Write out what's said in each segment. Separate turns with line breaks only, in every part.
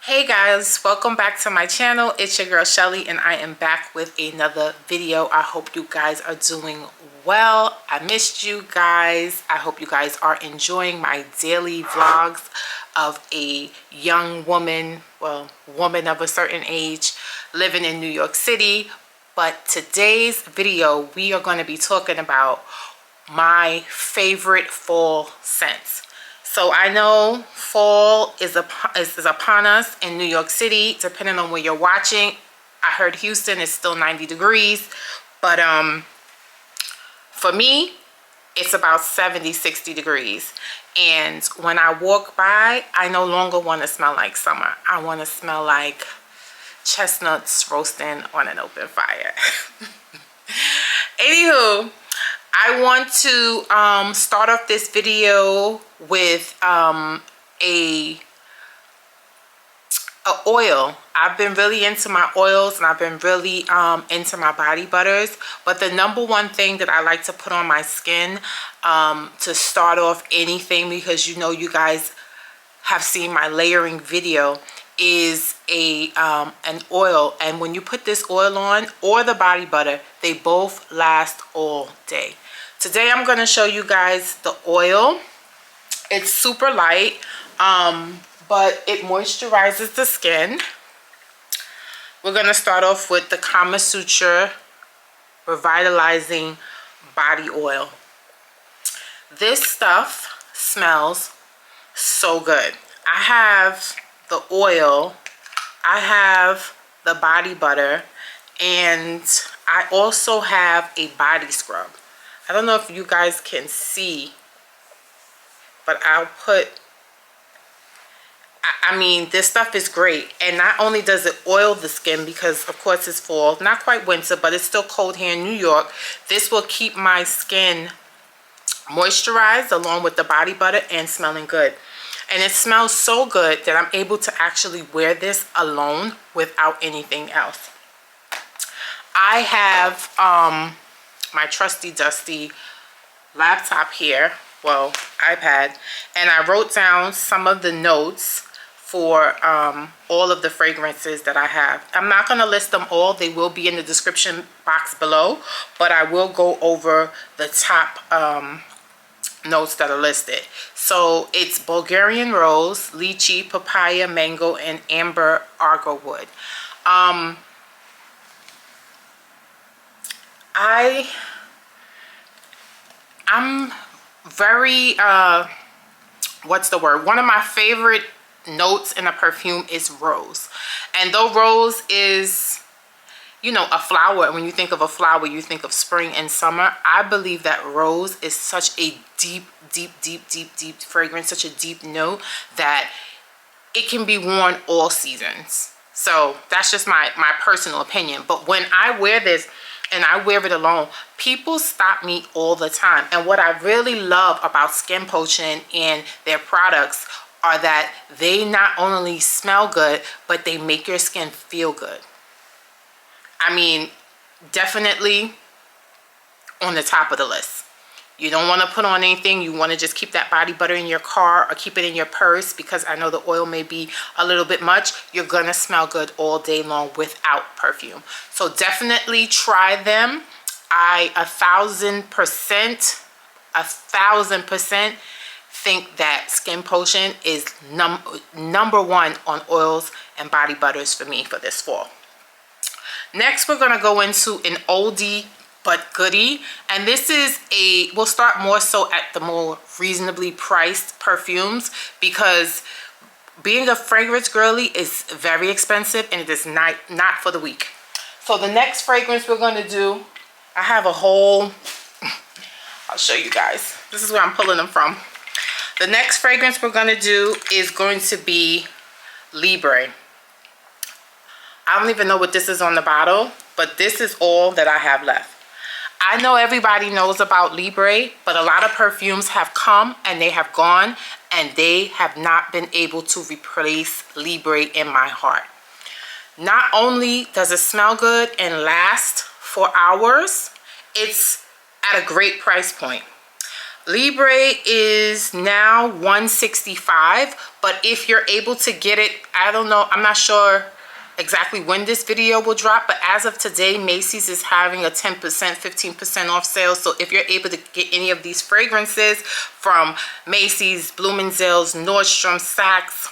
Hey guys, welcome back to my channel. It's your girl Shelly and I am back with another video. I hope you guys are doing well. I missed you guys. I hope you guys are enjoying my daily vlogs of a young woman, well, woman of a certain age living in New York City. But today's video, we are going to be talking about my favorite fall scents. So I know fall is upon us in New York City, depending on where you're watching. I heard Houston is still 90 degrees, but for me, it's about 70, 60 degrees. And when I walk by, I no longer want to smell like summer. I want to smell like chestnuts roasting on an open fire. Anywho, I want to start off this video with a oil. I've been really into my oils and I've been really into my body butters, but the number one thing that I like to put on my skin to start off anything, because you know you guys have seen my layering video, is an oil. And when you put this oil on or the body butter, they both last all day. Today I'm going to show you guys the oil. It's super light, but it moisturizes the skin. We're going to start off with the Sutra Revitalizing Body Oil. This stuff smells so good. I have the oil, I have the body butter, and I also have a body scrub. I don't know if you guys can see, but I'll put, I mean, this stuff is great. And not only does it oil the skin, because of course it's fall, not quite winter, but it's still cold here in New York. This will keep my skin moisturized along with the body butter and smelling good. And it smells so good that I'm able to actually wear this alone without anything else. I have my trusty dusty laptop here, well, iPad, and I wrote down some of the notes for all of the fragrances that I have. I'm not going to list them all. They will be in the description box below, but I will go over the top notes that are listed. So it's Bulgarian Rose, Lychee, Papaya, Mango, and Amber Agarwood. I'm very what's the word, one of my favorite notes in a perfume is rose. And though rose is, you know, a flower, and when you think of a flower you think of spring and summer, I believe that rose is such a deep fragrance, such a deep note, that it can be worn all seasons. So that's just my personal opinion. But when I wear this and I wear it alone, people stop me all the time. And what I really love about Skin Potion and their products are that they not only smell good, but they make your skin feel good. I mean, definitely on the top of the list. You don't want to put on anything. You want to just keep that body butter in your car or keep it in your purse, because I know the oil may be a little bit much. You're going to smell good all day long without perfume. So definitely try them. I 1000% think that Skin Potion is number one on oils and body butters for me for this fall. Next, we're going to go into an oldie but goodie, and this is we'll start more so at the more reasonably priced perfumes, because being a fragrance girly is very expensive and it is not for the weak. So the next fragrance we're going to do, I have a whole, I'll show you guys. This is where I'm pulling them from. The next fragrance we're going to do is going to be Libre. I don't even know what this is on the bottle, but this is all that I have left. I know everybody knows about Libre, but a lot of perfumes have come and they have gone, and they have not been able to replace Libre in my heart. Not only does it smell good and last for hours, it's at a great price point. Libre is now $165, but if you're able to get it, I don't know, I'm not sure exactly when this video will drop, but as of today, Macy's is having a 10%, 15% off sale. So if you're able to get any of these fragrances from Macy's, Bloomingdale's, Nordstrom, Saks,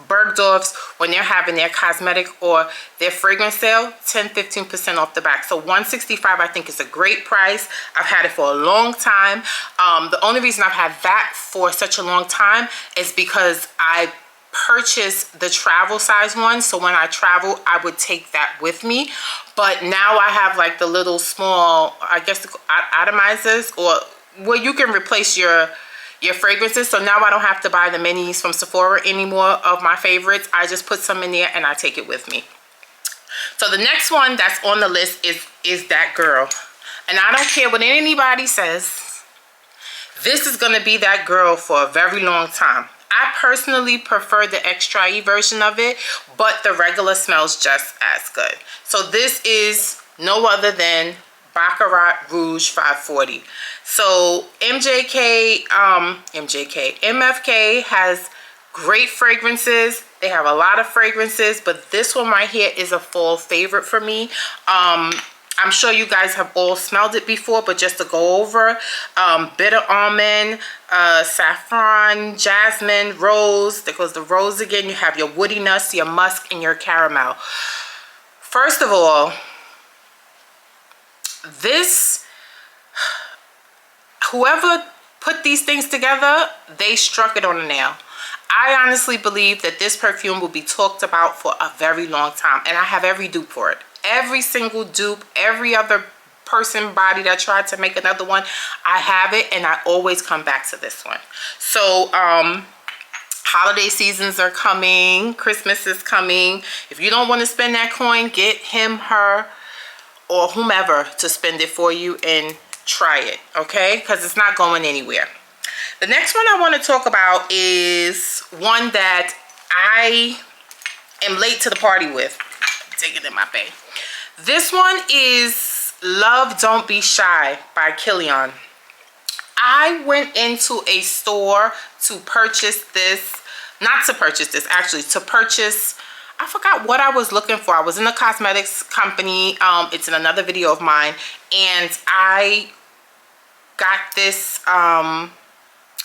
Bergdorf's, when they're having their cosmetic or their fragrance sale, 10-15% off the back. So $165 I think is a great price. I've had it for a long time. The only reason I've had that for such a long time is because I purchased the travel size one, so when I travel I would take that with me. But now I have like the little small, I guess, atomizers, or where you can replace your fragrances. So now I don't have to buy the minis from Sephora anymore of my favorites. I just put some in there and I take it with me. So the next one that's on the list is that girl, and I don't care what anybody says, this is gonna be that girl for a very long time. I personally prefer the extra E version of it, but the regular smells just as good. So this is no other than Baccarat Rouge 540. So MFK has great fragrances. They have a lot of fragrances, but this one right here is a fall favorite for me. I'm sure you guys have all smelled it before, but just to go over, bitter almond, saffron, jasmine, rose. There goes the rose again. You have your woodiness, your musk, and your caramel. First of all, whoever put these things together, they struck it on the nail. I honestly believe that this perfume will be talked about for a very long time, and I have every dupe for it. Every single dupe, every other person body that tried to make another one, I have it, and I always come back to this one. So holiday seasons are coming, Christmas is coming. If you don't want to spend that coin, get him, her, or whomever to spend it for you and try it, okay? Because it's not going anywhere. The next one I want to talk about is one that I am late to the party with. Take it in my bag. This one is Love Don't Be Shy by Kilian. I went into a store to purchase this, not to purchase this, actually to purchase, I forgot what I was looking for. I was in a cosmetics company. It's in another video of mine, and I got this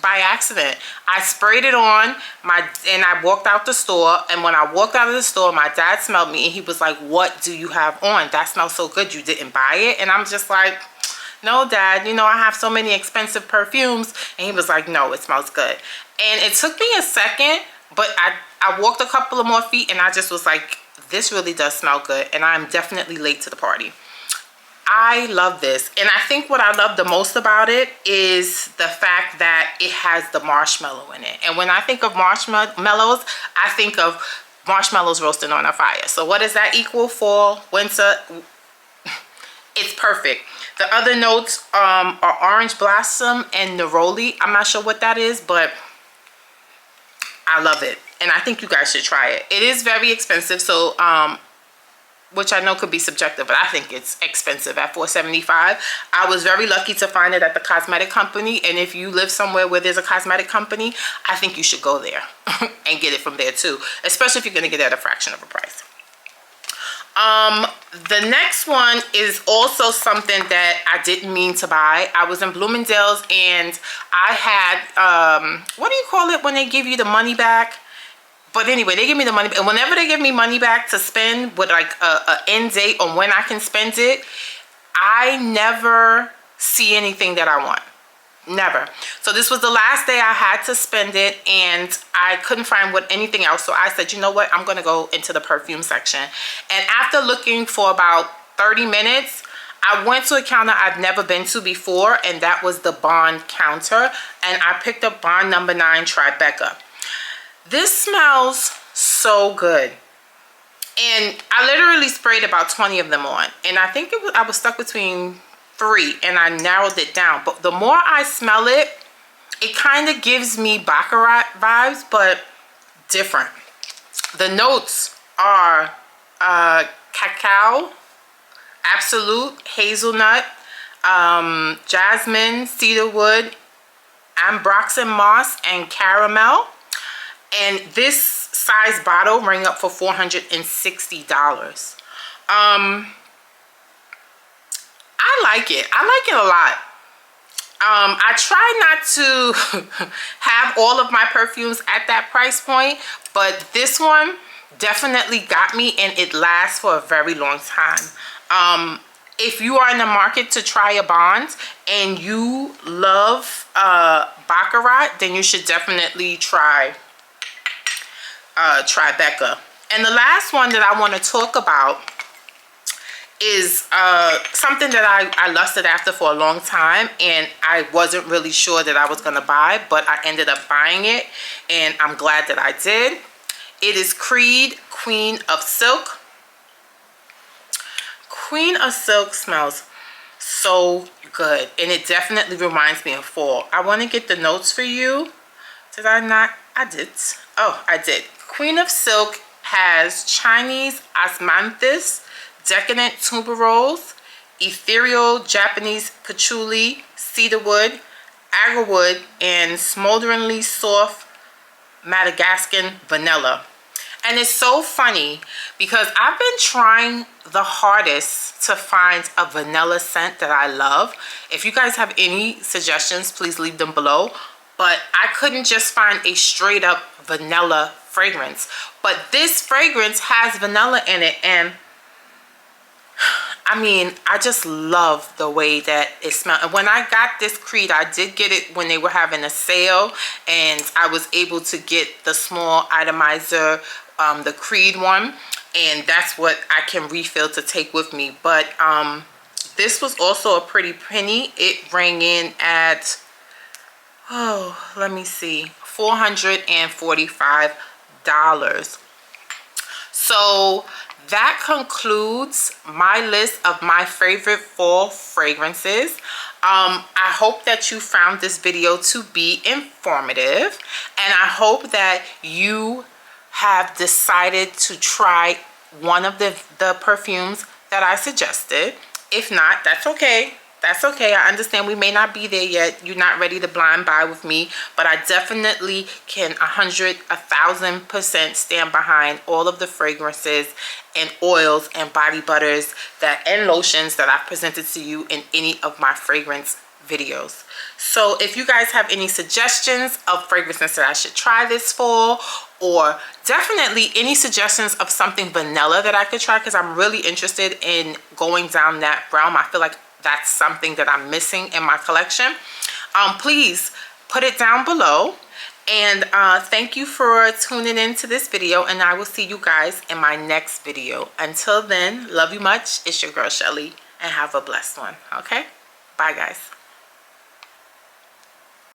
by accident. I sprayed it on and I walked out the store, and when I walked out of the store, my dad smelled me and he was like, "What do you have on? That smells so good. You didn't buy it?" And I'm just like, "No, Dad, you know, I have so many expensive perfumes." And he was like, "No, it smells good." And it took me a second, but I walked a couple of more feet and I just was like, this really does smell good, and I'm definitely late to the party. I love this, and I think what I love the most about it is the fact that it has the marshmallow in it. And when I think of marshmallows, I think of marshmallows roasting on a fire. So what does that equal? Fall, winter. It's perfect. The other notes are orange blossom and neroli. I'm not sure what that is, but I love it, and I think you guys should try it. It is very expensive, so which I know could be subjective, but I think it's expensive at $4.75. I was very lucky to find it at the cosmetic company, and if you live somewhere where there's a cosmetic company, I think you should go there and get it from there too, especially if you're going to get it at a fraction of a price. The next one is also something that I didn't mean to buy. I was in Bloomingdale's and I had, what do you call it when they give you the money back? But anyway, they give me the money, and whenever they give me money back to spend with like a end date on when I can spend it, I never see anything that I want. Never. So this was the last day I had to spend it, and I couldn't find anything else. So I said, you know what? I'm going to go into the perfume section. And after looking for about 30 minutes, I went to a counter I've never been to before, and that was the Bond counter. And I picked up Bond number 9 Tribeca. This smells so good. And I literally sprayed about 20 of them on, and I think I was stuck between 3, and I narrowed it down. But the more I smell it, it kind of gives me baccarat vibes, but different. The notes are cacao, absolute, hazelnut, jasmine, cedarwood, Ambroxan moss, and caramel. And this size bottle rang up for $460. I like it. I like it a lot. I try not to have all of my perfumes at that price point, but this one definitely got me, and it lasts for a very long time. If you are in the market to try a bond and you love baccarat, then you should definitely try Tribeca. And the last one that I want to talk about is something that I lusted after for a long time, and I wasn't really sure that I was going to buy, but I ended up buying it, and I'm glad that I did. It is Creed Queen of Silk. Queen of Silk smells so good, and it definitely reminds me of fall. I want to get the notes for you. Did I not? I did. Oh, I did. Queen of Silk has Chinese osmanthus, decadent tuberose, ethereal Japanese patchouli, cedarwood, agarwood, and smoulderingly soft Madagascan vanilla. And it's so funny because I've been trying the hardest to find a vanilla scent that I love. If you guys have any suggestions, please leave them below. But I couldn't just find a straight up vanilla fragrance. But this fragrance has vanilla in it, and I mean, I just love the way that it smells. And when I got this Creed, I did get it when they were having a sale, and I was able to get the small atomizer, the Creed one, and that's what I can refill to take with me. But this was also a pretty penny. It rang in at, oh, let me see, $445. So that concludes my list of my favorite fall fragrances. I hope that you found this video to be informative, and I hope that you have decided to try one of the perfumes that I suggested. If not, that's okay. That's okay. I understand we may not be there yet. You're not ready to blind buy with me, but I definitely can 1,000% stand behind all of the fragrances and oils and body butters and lotions that I've presented to you in any of my fragrance videos. So if you guys have any suggestions of fragrances that I should try this fall, or definitely any suggestions of something vanilla that I could try, because I'm really interested in going down that realm. I feel like that's something that I'm missing in my collection. Please put it down below. And thank you for tuning into this video, and I will see you guys in my next video. Until then, love you much. It's your girl Shelly, and have a blessed one. Okay, bye guys.